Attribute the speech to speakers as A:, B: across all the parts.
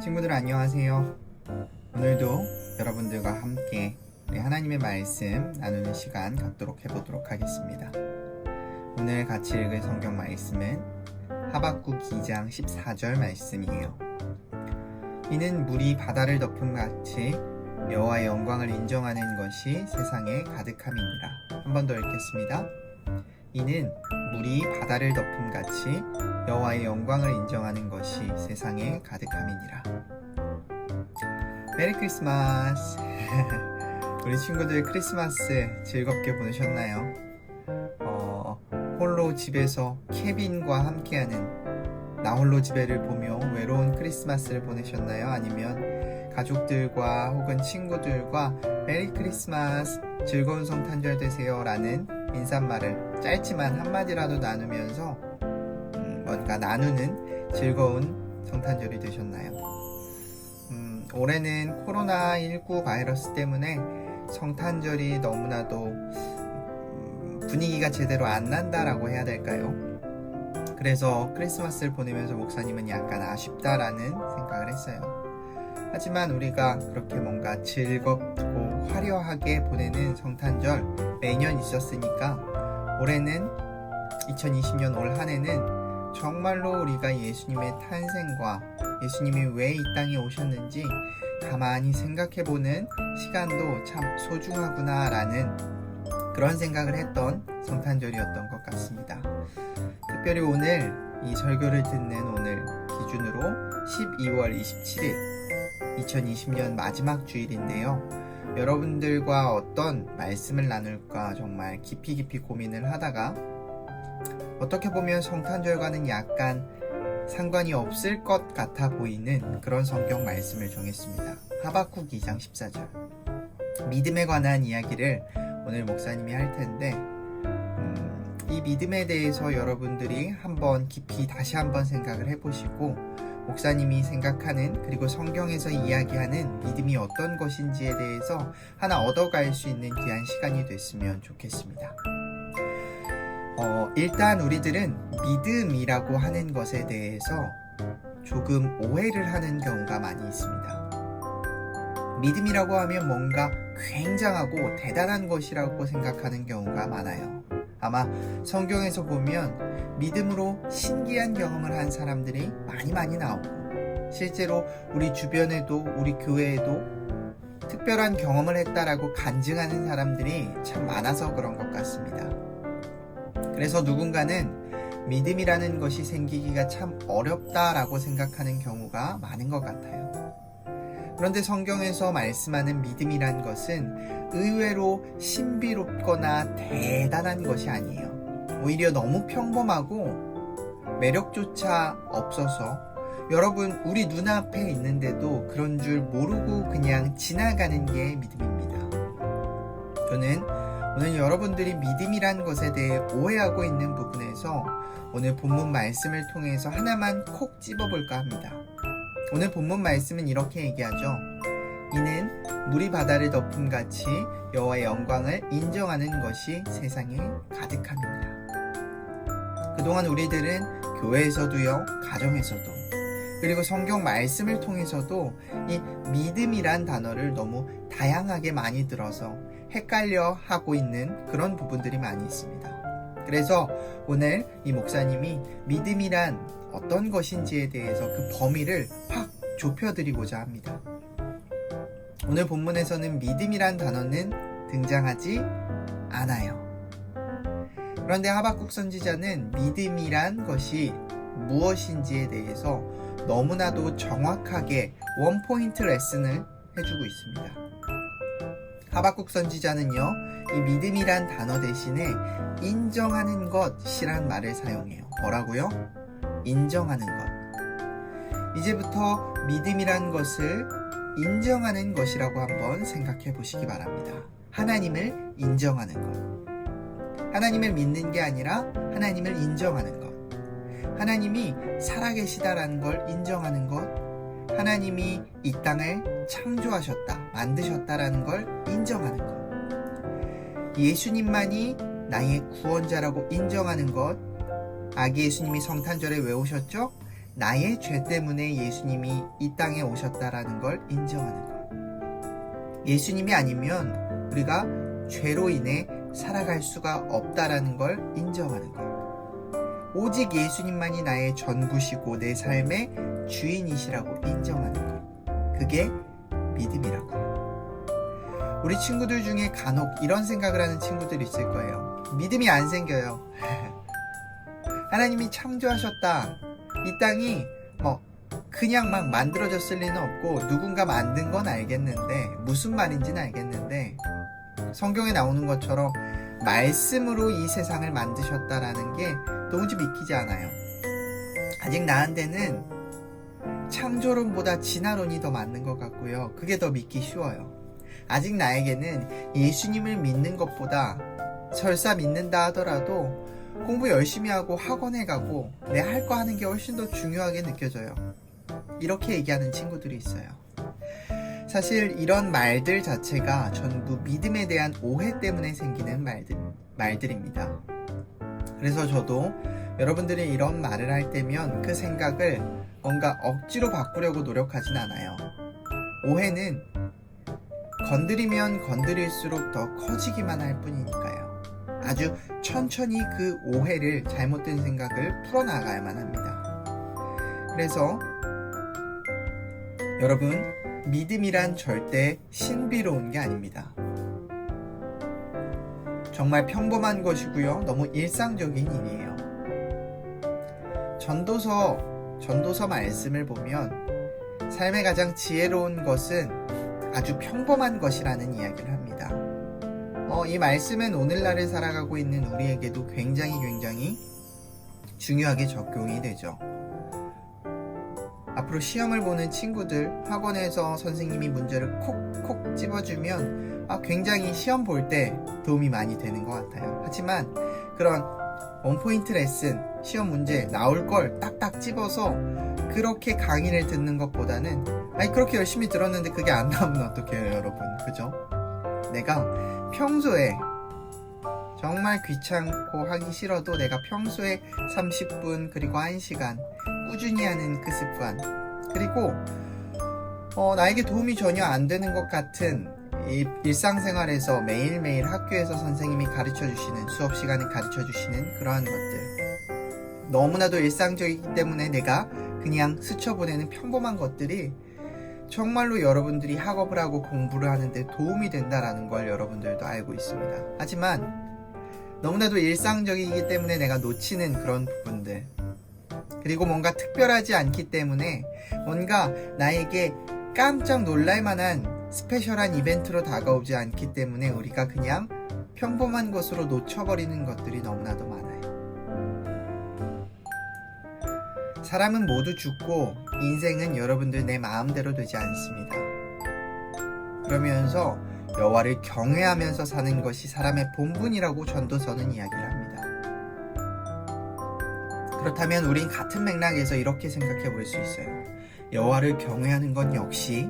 A: 친구들 안녕하세요. 오늘도 여러분들과 함께 하나님의 말씀 나누는 시간 갖도록 해보도록 하겠습니다. 오늘 같이 읽을 성경 말씀은 하박국 2장 14절 말씀이에요. 이는 물이 바다를 덮음 같이 여호와의 영광을 인정하는 것이 세상에 가득함이니라. 한 번 더 읽겠습니다. 이는 물이 바다를 덮음 같이 여호와의 영광을 인정하는 것이 세상에 가득함이니라. 메리 크리스마스. 우리 친구들 크리스마스 즐겁게 보내셨나요? 홀로 집에서 케빈과 함께하는 나홀로 집에를 보며 외로운 크리스마스를 보내셨나요? 아니면 가족들과 혹은 친구들과 메리 크리스마스, 즐거운 성탄절 되세요 라는 인사말을 짧지만 한마디라도 나누면서 뭔가 나누는 즐거운 성탄절이 되셨나요? 올해는 코로나19 바이러스 때문에 성탄절이 너무나도 분위기가 제대로 안 난다라고 해야 될까요? 그래서 크리스마스를 보내면서 목사님은 약간 아쉽다라는 생각을 했어요. 하지만 우리가 그렇게 뭔가 즐겁고 화려하게 보내는 성탄절 매년 있었으니까 올해는 2020년 올 한 해는 정말로 우리가 예수님의 탄생과 예수님이 왜 이 땅에 오셨는지 가만히 생각해보는 시간도 참 소중하구나 라는 그런 생각을 했던 성탄절이었던 것 같습니다. 특별히 오늘 이 설교를 듣는 오늘 기준으로 12월 27일 2020년 마지막 주일인데요. 여러분들과 어떤 말씀을 나눌까 정말 깊이 고민을 하다가 어떻게 보면 성탄절과는 약간 상관이 없을 것 같아 보이는 그런 성경 말씀을 정했습니다. 하박국 2장 14절. 믿음에 관한 이야기를 오늘 목사님이 할 텐데 이 믿음에 대해서 여러분들이 한번 깊이 다시 한번 생각을 해보시고 목사님이 생각하는 그리고 성경에서 이야기하는 믿음이 어떤 것인지에 대해서 하나 얻어갈 수 있는 귀한 시간이 됐으면 좋겠습니다. 일단 우리들은 믿음이라고 하는 것에 대해서 조금 오해를 하는 경우가 많이 있습니다. 믿음이라고 하면 뭔가 굉장하고 대단한 것이라고 생각하는 경우가 많아요. 아마 성경에서 보면 믿음으로 신기한 경험을 한 사람들이 많이 나오고 실제로 우리 주변에도 우리 교회에도 특별한 경험을 했다라고 간증하는 사람들이 참 많아서 그런 것 같습니다. 그래서 누군가는 믿음이라는 것이 생기기가 참 어렵다라고 생각하는 경우가 많은 것 같아요. 그런데 성경에서 말씀하는 믿음이란 것은 의외로 신비롭거나 대단한 것이 아니에요. 오히려 너무 평범하고 매력조차 없어서 여러분 우리 눈앞에 있는데도 그런 줄 모르고 그냥 지나가는 게 믿음입니다. 저는 오늘 여러분들이 믿음이란 것에 대해 오해하고 있는 부분에서 오늘 본문 말씀을 통해서 하나만 콕 집어볼까 합니다. 오늘 본문 말씀은 이렇게 얘기하죠. 이는 물이 바다를 덮음 같이 여호와의 영광을 인정하는 것이 세상에 가득함이니라. 그동안 우리들은 교회에서도요, 가정에서도 그리고 성경 말씀을 통해서도 이 믿음이란 단어를 너무 다양하게 많이 들어서 헷갈려 하고 있는 그런 부분들이 많이 있습니다. 그래서 오늘 이 목사님이 믿음이란 어떤 것인지에 대해서 그 범위를 확 좁혀드리고자 합니다. 오늘 본문에서는 믿음이란 단어는 등장하지 않아요. 그런데 하박국 선지자는 믿음이란 것이 무엇인지에 대해서 너무나도 정확하게 원포인트 레슨을 해주고 있습니다. 하박국 선지자는요, 이 믿음이란 단어 대신에 인정하는 것이란 말을 사용해요. 뭐라고요? 인정하는 것. 이제부터 믿음이란 것을 인정하는 것이라고 한번 생각해 보시기 바랍니다. 하나님을 인정하는 것. 하나님을 믿는 게 아니라 하나님을 인정하는 것. 하나님이 살아계시다라는 걸 인정하는 것. 하나님이 이 땅을 창조하셨다, 만드셨다라는 걸 인정하는 것. 예수님만이 나의 구원자라고 인정하는 것. 아기 예수님이 성탄절에 왜 오셨죠? 나의 죄 때문에 예수님이 이 땅에 오셨다라는 걸 인정하는 것. 예수님이 아니면 우리가 죄로 인해 살아갈 수가 없다라는 걸 인정하는 것. 오직 예수님만이 나의 전부시고 내 삶의 주인이시라고 인정하는 것. 그게 믿음이라고요. 우리 친구들 중에 간혹 이런 생각을 하는 친구들이 있을 거예요. 믿음이 안 생겨요. 하나님이 창조하셨다. 이 땅이 그냥 막 만들어졌을 리는 없고 누군가 만든 건 알겠는데 무슨 말인지는 알겠는데 성경에 나오는 것처럼 말씀으로 이 세상을 만드셨다라는 게 도무지 믿기지 않아요. 아직 나한테는 창조론보다 진화론이 더 맞는 것 같고요. 그게 더 믿기 쉬워요. 아직 나에게는 예수님을 믿는 것보다 설사 믿는다 하더라도 공부 열심히 하고 학원에 가고 내 할 거 하는 게 훨씬 더 중요하게 느껴져요. 이렇게 얘기하는 친구들이 있어요. 사실 이런 말들 자체가 전부 믿음에 대한 오해 때문에 생기는 말들입니다. 그래서 저도 여러분들이 이런 말을 할 때면 그 생각을 뭔가 억지로 바꾸려고 노력하진 않아요. 오해는 건드리면 건드릴수록 더 커지기만 할 뿐이니까요. 아주 천천히 그 오해를, 잘못된 생각을 풀어나가야만 합니다. 그래서 여러분, 믿음이란 절대 신비로운 게 아닙니다. 정말 평범한 것이고요. 너무 일상적인 일이에요. 전도서 말씀을 보면 삶의 가장 지혜로운 것은 아주 평범한 것이라는 이야기를 합니다. 이 말씀은 오늘날을 살아가고 있는 우리에게도 굉장히 중요하게 적용이 되죠. 앞으로 시험을 보는 친구들, 학원에서 선생님이 문제를 콕콕 집어주면 굉장히 시험 볼 때 도움이 많이 되는 것 같아요. 하지만 그런 원포인트 레슨, 시험 문제 나올 걸 딱딱 집어서 그렇게 강의를 듣는 것보다는 그렇게 열심히 들었는데 그게 안 나오면 어떡해요, 여러분. 그죠? 내가 평소에 정말 귀찮고 하기 싫어도 내가 평소에 30분 그리고 1시간 꾸준히 하는 그 습관, 그리고 나에게 도움이 전혀 안 되는 것 같은 이 일상생활에서 매일매일 학교에서 선생님이 가르쳐주시는, 수업 시간에 가르쳐주시는 그러한 것들, 너무나도 일상적이기 때문에 내가 그냥 스쳐보내는 평범한 것들이 정말로 여러분들이 학업을 하고 공부를 하는데 도움이 된다라는 걸 여러분들도 알고 있습니다. 하지만 너무나도 일상적이기 때문에 내가 놓치는 그런 부분들, 그리고 뭔가 특별하지 않기 때문에 뭔가 나에게 깜짝 놀랄 만한 스페셜한 이벤트로 다가오지 않기 때문에 우리가 그냥 평범한 것으로 놓쳐버리는 것들이 너무나도 많아요. 사람은 모두 죽고 인생은 여러분들 내 마음대로 되지 않습니다. 그러면서 여호와를 경외하면서 사는 것이 사람의 본분이라고 전도서는 이야기를 합니다. 그렇다면 우린 같은 맥락에서 이렇게 생각해 볼 수 있어요. 여호와를 경외하는 건 역시,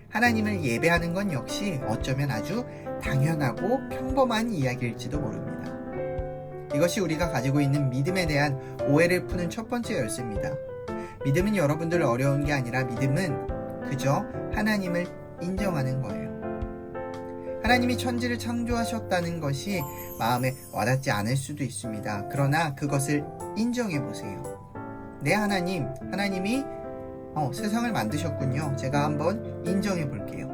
A: 하나님을 예배하는 건 역시 어쩌면 아주 당연하고 평범한 이야기일지도 모릅니다. 이것이 우리가 가지고 있는 믿음에 대한 오해를 푸는 첫 번째 열쇠입니다. 믿음은 여러분들 어려운 게 아니라 믿음은 그저 하나님을 인정하는 거예요. 하나님이 천지를 창조하셨다는 것이 마음에 와닿지 않을 수도 있습니다. 그러나 그것을 인정해 보세요. 네, 하나님이 세상을 만드셨군요. 제가 한번 인정해 볼게요.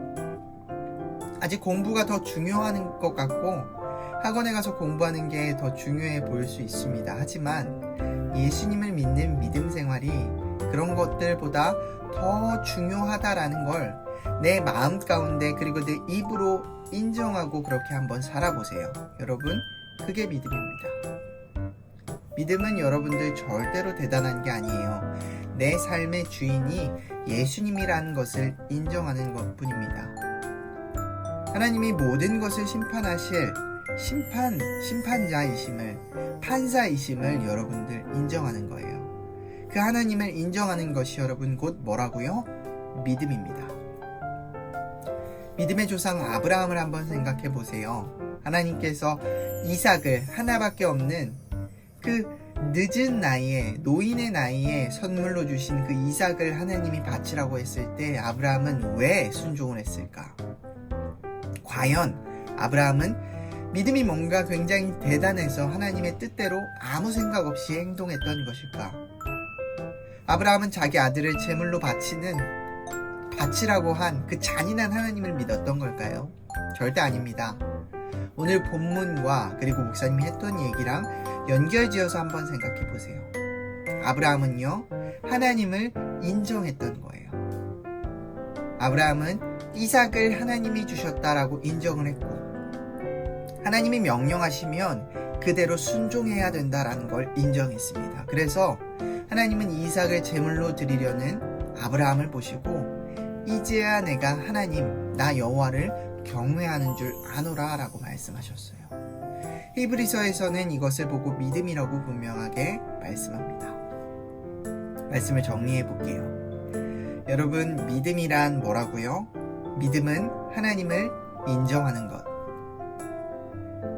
A: 아직 공부가 더 중요한 것 같고 학원에 가서 공부하는 게 더 중요해 보일 수 있습니다. 하지만 예수님을 믿는 믿음 생활이 그런 것들보다 더 중요하다라는 걸 내 마음 가운데, 그리고 내 입으로 인정하고 그렇게 한번 살아보세요. 여러분, 그게 믿음입니다. 믿음은 여러분들 절대로 대단한 게 아니에요. 내 삶의 주인이 예수님이라는 것을 인정하는 것 뿐입니다. 하나님이 모든 것을 심판하실 심판자이심을, 판사이심을 여러분들 인정하는 거예요. 그 하나님을 인정하는 것이 여러분 곧 뭐라고요? 믿음입니다. 믿음의 조상 아브라함을 한번 생각해 보세요. 하나님께서 이삭을, 하나밖에 없는 그 늦은 나이에, 노인의 나이에 선물로 주신 그 이삭을 하나님이 바치라고 했을 때 아브라함은 왜 순종을 했을까? 과연 아브라함은 믿음이 뭔가 굉장히 대단해서 하나님의 뜻대로 아무 생각 없이 행동했던 것일까? 아브라함은 자기 아들을 제물로 바치라고 한 그 잔인한 하나님을 믿었던 걸까요? 절대 아닙니다. 오늘 본문과 그리고 목사님이 했던 얘기랑 연결지어서 한번 생각해 보세요. 아브라함은요, 하나님을 인정했던 거예요. 아브라함은 이삭을 하나님이 주셨다라고 인정을 했고, 하나님이 명령하시면 그대로 순종해야 된다라는 걸 인정했습니다. 그래서 하나님은 이삭을 제물로 드리려는 아브라함을 보시고, 이제야 내가 하나님 나 여호와를 경외하는 줄 아노라 라고 말씀하셨어요. 히브리서에서는 이것을 보고 믿음이라고 분명하게 말씀합니다. 말씀을 정리해 볼게요. 여러분, 믿음이란 뭐라고요? 믿음은 하나님을 인정하는 것,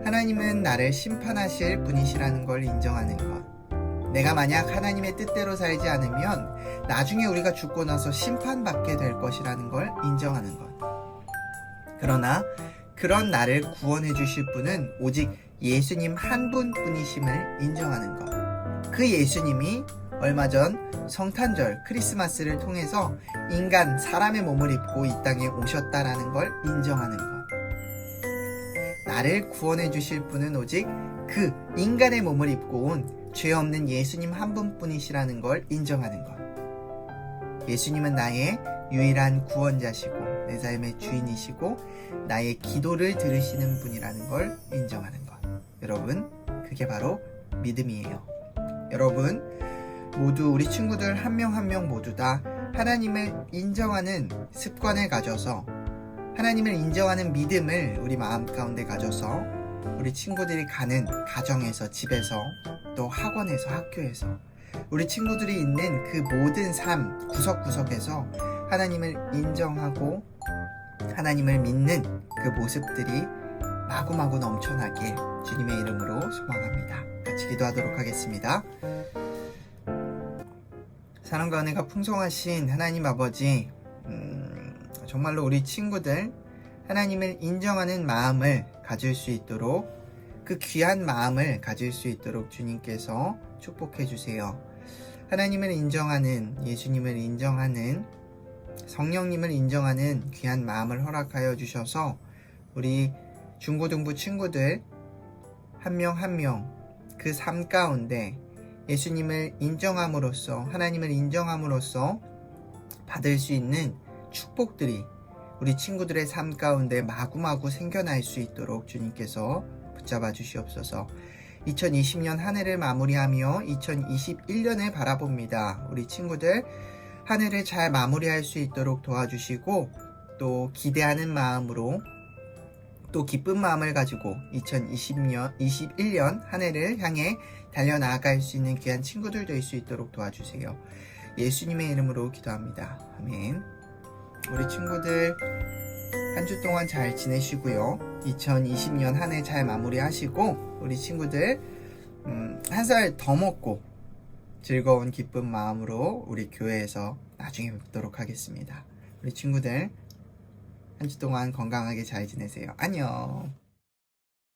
A: 하나님은 나를 심판하실 분이시라는 걸 인정하는 것, 내가 만약 하나님의 뜻대로 살지 않으면 나중에 우리가 죽고 나서 심판받게 될 것이라는 걸 인정하는 것. 그러나 그런 나를 구원해 주실 분은 오직 예수님 한 분뿐이심을 인정하는 것. 그 예수님이 얼마 전 성탄절 크리스마스를 통해서 인간 사람의 몸을 입고 이 땅에 오셨다라는 걸 인정하는 것. 나를 구원해 주실 분은 오직 그 인간의 몸을 입고 온 죄 없는 예수님 한 분뿐이시라는 걸 인정하는 것. 예수님은 나의 유일한 구원자시고 내 삶의 주인이시고 나의 기도를 들으시는 분이라는 걸 인정하는 것. 여러분, 그게 바로 믿음이에요. 여러분 모두, 우리 친구들 한 명 한 명 모두 다 하나님을 인정하는 습관을 가져서, 하나님을 인정하는 믿음을 우리 마음 가운데 가져서 우리 친구들이 가는 가정에서, 집에서, 또 학원에서, 학교에서, 우리 친구들이 있는 그 모든 삶 구석구석에서 하나님을 인정하고 하나님을 믿는 그 모습들이 마구마구 넘쳐나길 주님의 이름으로 소망합니다. 같이 기도하도록 하겠습니다. 사랑과 은혜가 풍성하신 하나님 아버지, 정말로 우리 친구들 하나님을 인정하는 마음을 가질 수 있도록, 그 귀한 마음을 가질 수 있도록 주님께서 축복해 주세요. 하나님을 인정하는, 예수님을 인정하는, 성령님을 인정하는 귀한 마음을 허락하여 주셔서 우리 중고등부 친구들 한 명 한 명 그 삶 가운데 예수님을 인정함으로써, 하나님을 인정함으로써 받을 수 있는 축복들이 우리 친구들의 삶 가운데 마구마구 생겨날 수 있도록 주님께서 붙잡아 주시옵소서. 2020년 한 해를 마무리하며 2021년을 바라봅니다. 우리 친구들 한 해를 잘 마무리할 수 있도록 도와주시고, 또 기대하는 마음으로, 또 기쁜 마음을 가지고 2021년 한 해를 향해 달려나갈 수 있는 귀한 친구들 될 수 있도록 도와주세요. 예수님의 이름으로 기도합니다. 아멘. 우리 친구들 한 주 동안 잘 지내시고요. 2020년 한 해 잘 마무리하시고, 우리 친구들 한 살 더 먹고 즐거운 기쁜 마음으로 우리 교회에서 나중에 뵙도록 하겠습니다. 우리 친구들 한 주 동안 건강하게 잘 지내세요. 안녕.